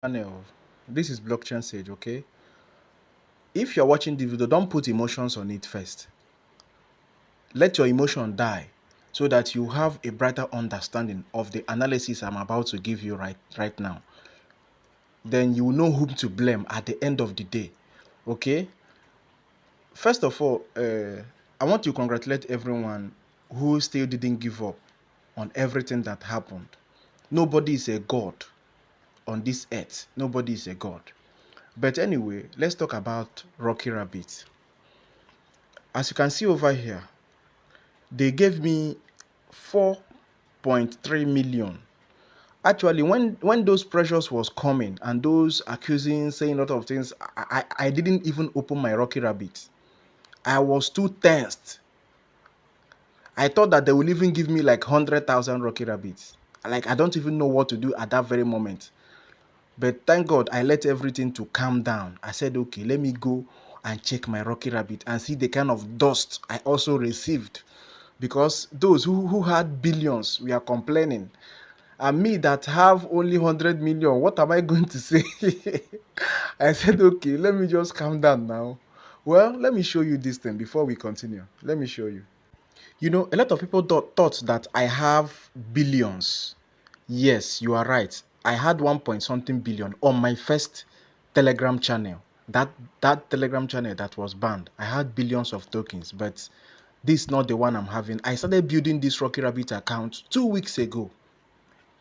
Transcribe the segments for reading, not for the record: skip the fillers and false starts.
Channel. This is Blockchain Sage, okay? If you're watching the video, don't put emotions on it first. Let your emotion die so that you have a brighter understanding of the analysis I'm about to give you right now. Then you will know whom to blame at the end of the day, okay? First of all, I want to congratulate everyone who still didn't give up on everything that happened. Nobody is a god on this earth. Nobody is a god. But anyway, let's talk about Rockyrabbit. As you can see over here, they gave me 4.3 million. Actually, when those pressures was coming and those accusing, saying a lot of things, I didn't even open my Rockyrabbit. I was too tensed. I thought that they will even give me like 100,000 Rockyrabbits. Like, I don't even know what to do at that very moment. But thank God I let everything to calm down. I said, okay, let me go and check my Rockyrabbit and see the kind of dust I also received. Because those who had billions, we are complaining. And me that have only 100 million, what am I going to say? I said, okay, let me just calm down now. Well, let me show you this thing before we continue. Let me show you. You know, a lot of people thought that I have billions. Yes, you are right. I had 1 point something billion on my first Telegram channel. That Telegram channel that was banned. I had billions of tokens, but this is not the one I'm having. I started building this Rockyrabbit account 2 weeks ago.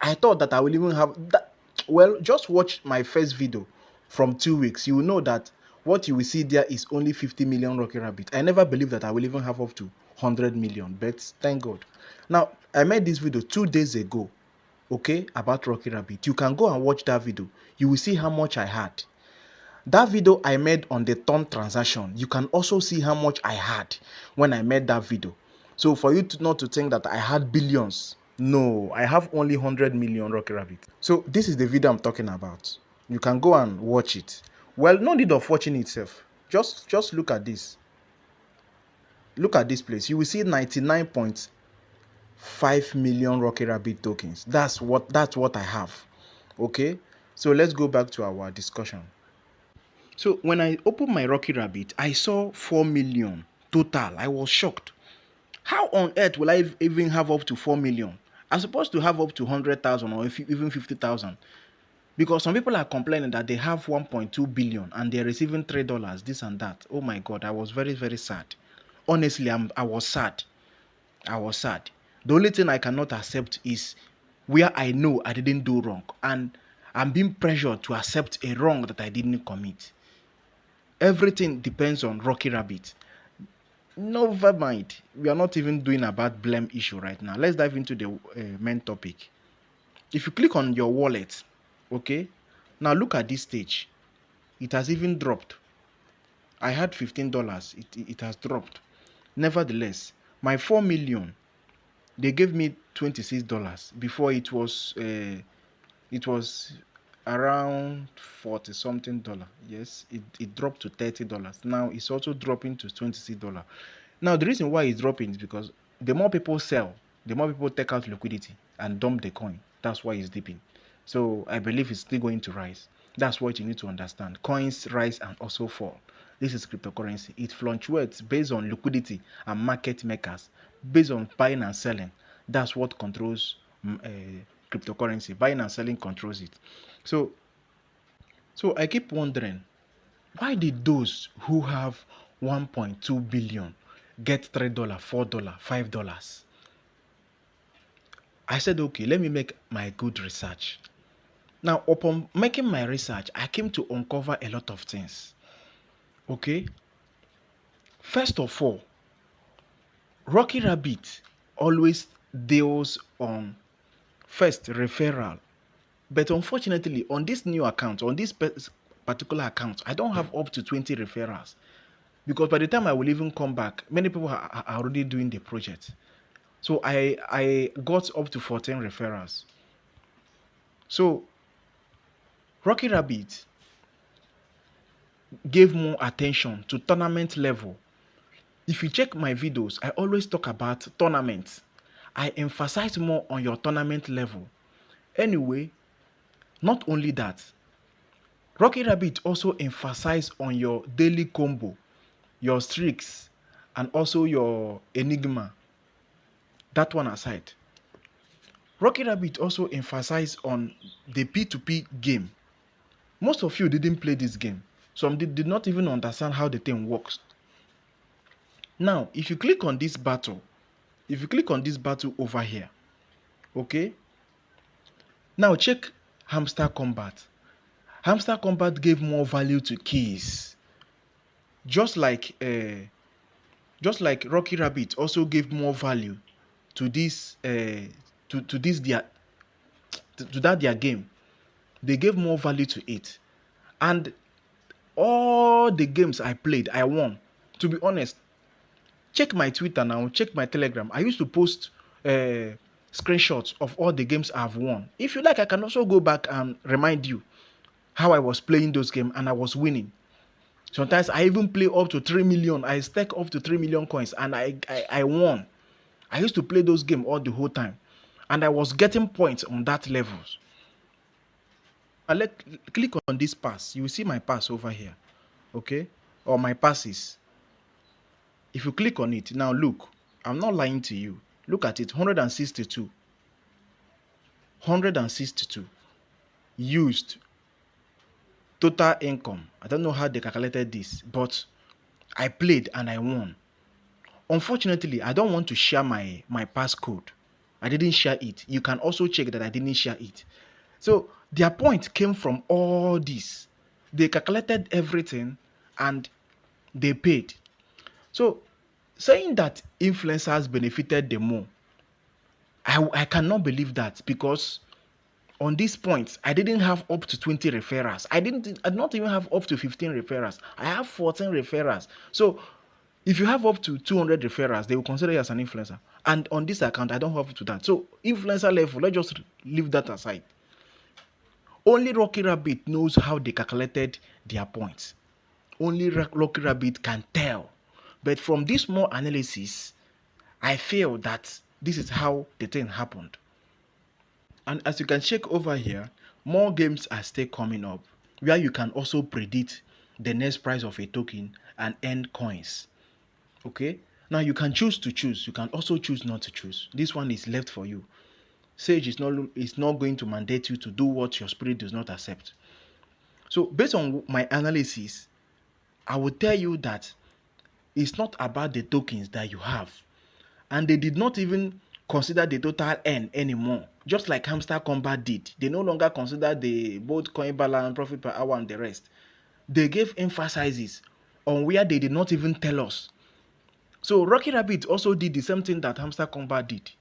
I thought that I will even have that. Well, just watch my first video from 2 weeks. You will know that what you will see there is only 50 million Rockyrabbit. I never believed that I will even have up to 100 million, but thank God. Now, I made this video 2 days ago, okay, about Rockyrabbit. You can go and watch that video. You will see how much I had. That video I made on the turn transaction, you can also see how much I had when I made that video. So for you to not to think that I had billions, no, I have only 100 million Rockyrabbit. So this is the video I'm talking about. You can go and watch it. Well, no need of watching itself. Just look at this. Look at this place. You will see 99.5 million Rockyrabbit tokens. That's what I have. Okay? So let's go back to our discussion. So when I opened my Rockyrabbit, I saw 4 million total. I was shocked. How on earth will I even have up to 4 million? I'm supposed to have up to 100,000 or even 50,000. Because some people are complaining that they have 1.2 billion and they're receiving $3, this and that. Oh my God, I was very, very sad. Honestly, I was sad. I was sad. The only thing I cannot accept is where I know I didn't do wrong. And I'm being pressured to accept a wrong that I didn't commit. Everything depends on Rockyrabbit. Never mind. We are not even doing a bad blame issue right now. Let's dive into the main topic. If you click on your wallet, okay, now look at this stage. It has even dropped. I had $15. It has dropped. Nevertheless, my 4 million, they gave me $26. Before it was around 40 something dollar. Yes, it dropped to $30. Now it's also dropping to $26. Now the reason why it's dropping is because the more people sell, the more people take out liquidity and dump the coin. That's why it's dipping. So I believe it's still going to rise. That's what you need to understand. Coins rise and also fall. This is cryptocurrency. It fluctuates based on liquidity and market makers, based on buying and selling. That's what controls cryptocurrency. Buying and selling controls it. So I keep wondering, why did those who have 1.2 billion get $3, $4, $5? I said, okay, let me make my good research. Now, upon making my research, I came to uncover a lot of things. Okay? First of all, Rockyrabbit always deals on first referral. But unfortunately, on this new account, on this particular account, I don't have up to 20 referrals. Because by the time I will even come back, many people are already doing the project. So I got up to 14 referrals. So Rockyrabbit gave more attention to tournament level. If you check my videos, I always talk about tournaments. I emphasize more on your tournament level. Anyway, not only that, Rockyrabbit also emphasize on your daily combo, your streaks, and also your enigma. That one aside, Rockyrabbit also emphasize on the P2P game. Most of you didn't play this game. Some did not even understand how the thing works. Now, if you click on this battle over here, okay? Now check Hamster Combat. Hamster Combat gave more value to keys. Just like Rockyrabbit also gave more value to this their game. They gave more value to it. And all the games I played, I won. To be honest, check my Twitter now, check my Telegram. I used to post screenshots of all the games I've won. If you like, I can also go back and remind you how I was playing those games and I was winning. Sometimes I even play up to 3 million. I stack up to 3 million coins and I won. I used to play those games all the whole time. And I was getting points on that levels. Click on this pass. You will see my pass over here. Okay? Or my passes. If you click on it, now look. I'm not lying to you. Look at it. 162. 162. Used. Total income. I don't know how they calculated this, but I played and I won. Unfortunately, I don't want to share my passcode. I didn't share it. You can also check that I didn't share it. So their point came from all this. They calculated everything and they paid. So saying that influencers benefited the more, I cannot believe that, because on this point, I didn't have up to 20 referrals. I did not even have up to 15 referrals. I have 14 referrals. So if you have up to 200 referrals, they will consider you as an influencer. And on this account, I don't have up to that. So influencer level, let's just leave that aside. Only Rockyrabbit knows how they calculated their points. Only Rockyrabbit can tell. But from this more analysis, I feel that this is how the thing happened. And as you can check over here, more games are still coming up where you can also predict the next price of a token and earn coins. Okay? Now you can choose to choose. You can also choose not to choose. This one is left for you. Sage is not going to mandate you to do what your spirit does not accept. So based on my analysis, I will tell you that it's not about the tokens that you have. And they did not even consider the total earn anymore. Just like Hamster Combat did. They no longer consider the both coin balance, profit per hour, and the rest. They gave emphasis on where they did not even tell us. So Rockyrabbit also did the same thing that Hamster Combat did.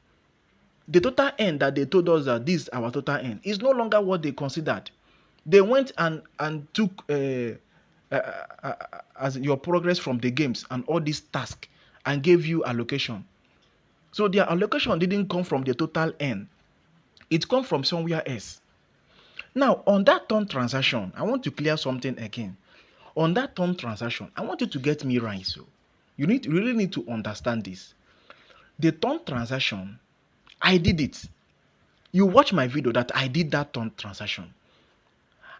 The total earn that they told us that this is our total earn is no longer what they considered. They went and took as your progress from the games and all these tasks and gave you allocation. So their allocation didn't come from the total earn. It come from somewhere else. Now, on that turn transaction, I want to clear something again. On that turn transaction, I want you to get me right. So you really need to understand this. The turn transaction, I did it. You watch my video that I did that turn transaction.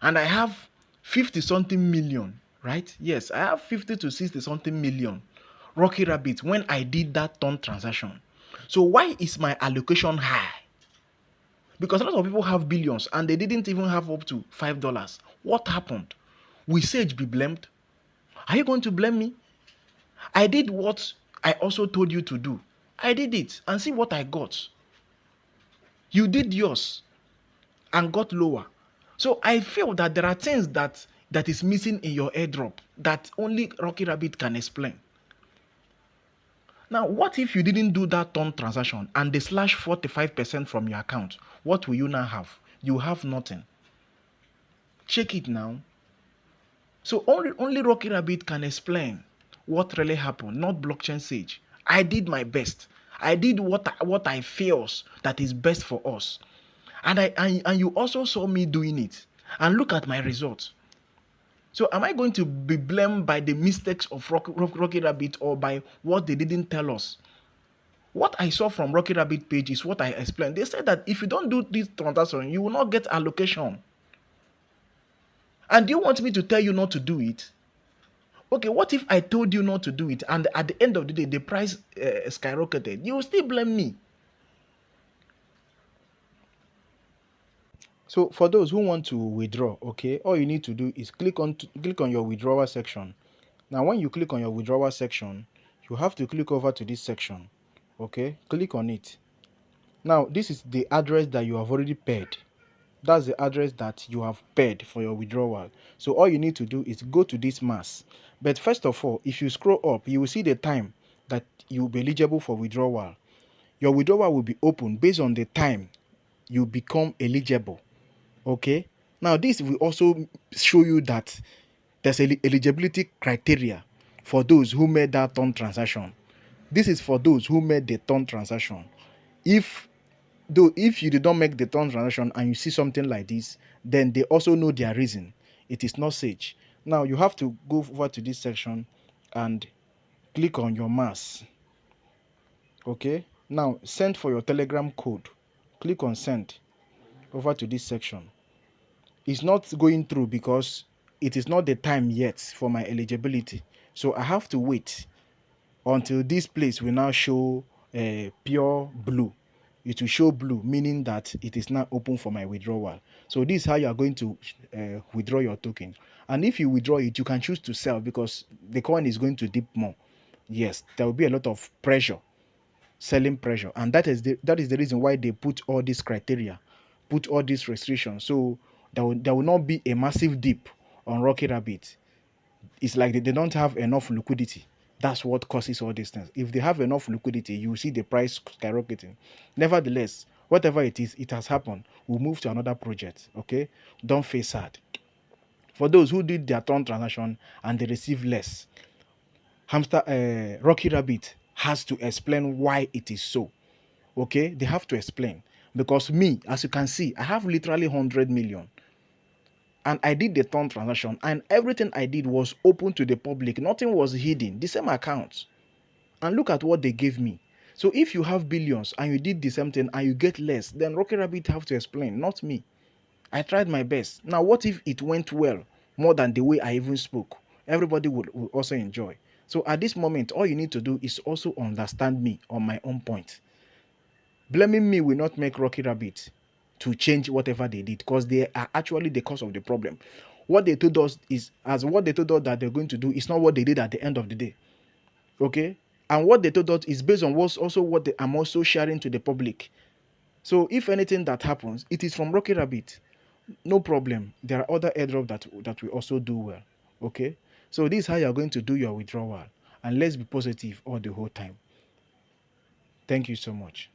And I have 50 something million, right? Yes, I have 50 to 60 something million Rockyrabbit when I did that turn transaction. So why is my allocation high? Because a lot of people have billions and they didn't even have up to $5. What happened? Will Sage be blamed? Are you going to blame me? I did what I also told you to do. I did it and see what I got. You did yours and got lower. So I feel that there are things that is missing in your airdrop that only Rockyrabbit can explain. Now, what if you didn't do that turn transaction and they slash 45% from your account? What will you now have? You have nothing. Check it now. So only Rockyrabbit can explain what really happened, not Blockchain Sage. I did my best. I did what I feel that is best for us. And you also saw me doing it. And look at my results. So am I going to be blamed by the mistakes of Rockyrabbit or by what they didn't tell us? What I saw from Rockyrabbit page is what I explained. They said that if you don't do this transaction, you will not get allocation. And do you want me to tell you not to do it? Okay, what if I told you not to do it and at the end of the day the price skyrocketed? You will still blame me. So for those who want to withdraw, okay, all you need to do is click on your withdrawal section. Now when you click on your withdrawal section, you have to click over to this section. Okay, click on it. Now this is the address that you have already paid. That's the address that you have paid for your withdrawal. So all you need to do is go to this mass. But first of all, if you scroll up, you will see the time that you will be eligible for withdrawal. Your withdrawal will be open based on the time you become eligible. Okay, now this will also show you that there's eligibility criteria for those who made that turn transaction. This is for those who made the turn transaction. If you did not make the turn transaction and you see something like this, then they also know their reason. It is not sage. Now you have to go over to this section and click on your mass. Okay, now send for your Telegram code. Click on send over to this section. It's not going through because it is not the time yet for my eligibility, so I have to wait until this place will now show pure blue. It will show blue, meaning that it is now open for my withdrawal. So this is how you are going to withdraw your token. And if you withdraw it, you can choose to sell because the coin is going to dip more. Yes, there will be a lot of pressure, selling pressure, and that is the reason why they put all these criteria, put all these restrictions. So there will not be a massive dip on Rockyrabbit. It's like they don't have enough liquidity. That's what causes all these things. If they have enough liquidity, you see the price skyrocketing. Nevertheless, whatever it is, it has happened. We'll move to another project. Okay, don't feel sad. For those who did their turn transaction and they receive less, Rockyrabbit has to explain why it is so. Okay, they have to explain, because me, as you can see, I have literally 100 million and I did the turn transaction and everything I did was open to the public. Nothing was hidden. The same account. And look at what they gave me. So if you have billions and you did the same thing and you get less, then Rockyrabbit have to explain, not me. I tried my best. Now what if it went well more than the way I even spoke? Everybody would also enjoy. So at this moment, all you need to do is also understand me on my own point. Blaming me will not make Rockyrabbit to change whatever they did, because they are actually the cause of the problem. What they told us that they're going to do is not what they did at the end of the day. Okay? And what they told us is based on what's also what I'm also sharing to the public. So if anything that happens, it is from Rockyrabbit. No problem. There are other airdrops that will also do well. Okay? So this is how you're going to do your withdrawal. And let's be positive all the whole time. Thank you so much.